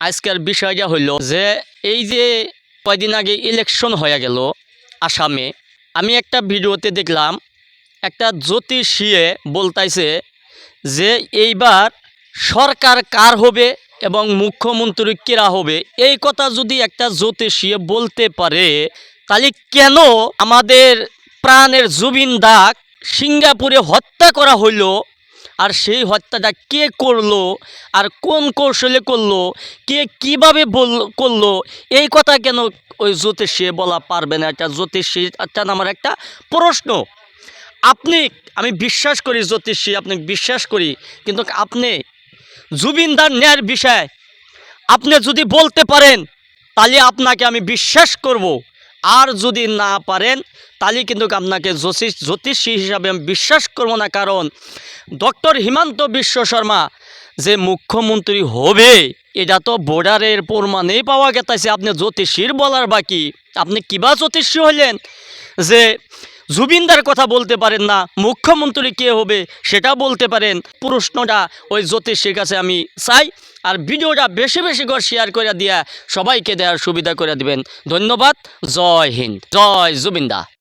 আজকের বিষয়টা হইল যে এই যে কয়দিন আগে ইলেকশন হয়ে গেল আসামে, আমি একটা ভিডিওতে দেখলাম একটা জ্যোতিষীয়ে বলতাইছে যে এইবার সরকার কার হবে এবং মুখ্যমন্ত্রী কেরা হবে। এই কথা যদি একটা জ্যোতিষীয়ে বলতে পারে, তাহলে কেন আমাদের প্রাণের জুবিন দাক সিঙ্গাপুরে হত্যা করা হইল, আর সেই হত্যাটা কে করলো আর কোন কৌশলে করলো, কে কিভাবে করলো, এই কথা কেন ওই জ্যোতিষী বলা পারবে না? একটা জ্যোতিষী আমার একটা প্রশ্ন। আমি বিশ্বাস করি জ্যোতিষী, আপনি বিশ্বাস করি, কিন্তু আপনি জুবিনদার ন্যায়ের বিষয় আপনি যদি বলতে পারেন তাহলে আপনাকে আমি বিশ্বাস করব, আর যদি না পারেন তাহলে কিন্তু আপনাকে জ্যোতিষী হিসাবে আমি বিশ্বাস করব না। কারণ ডক্টর হিমন্ত বিশ্ব শর্মা যে মুখ্যমন্ত্রী হবে এটা তো বর্ডারের প্রমাণেই পাওয়া গেছে। আপনি জ্যোতিষীর বলার বাকি, আপনি কিবা জ্যোতিষী হলেন যে জুবিনদার কথা বলতে পারেন না, মুখ্যমন্ত্রী কে হবে সেটা বলতে পারেন? প্রশ্নটা ওই জ্যোতিষীর কাছে আমি চাই। আর ভিডিওটা বেশি বেশি করে শেয়ার করে দিয়া সবাইকে দেওয়ার সুবিধা করে দিবেন। ধন্যবাদ। জয় হিন্দ, জয় জুবিনদা।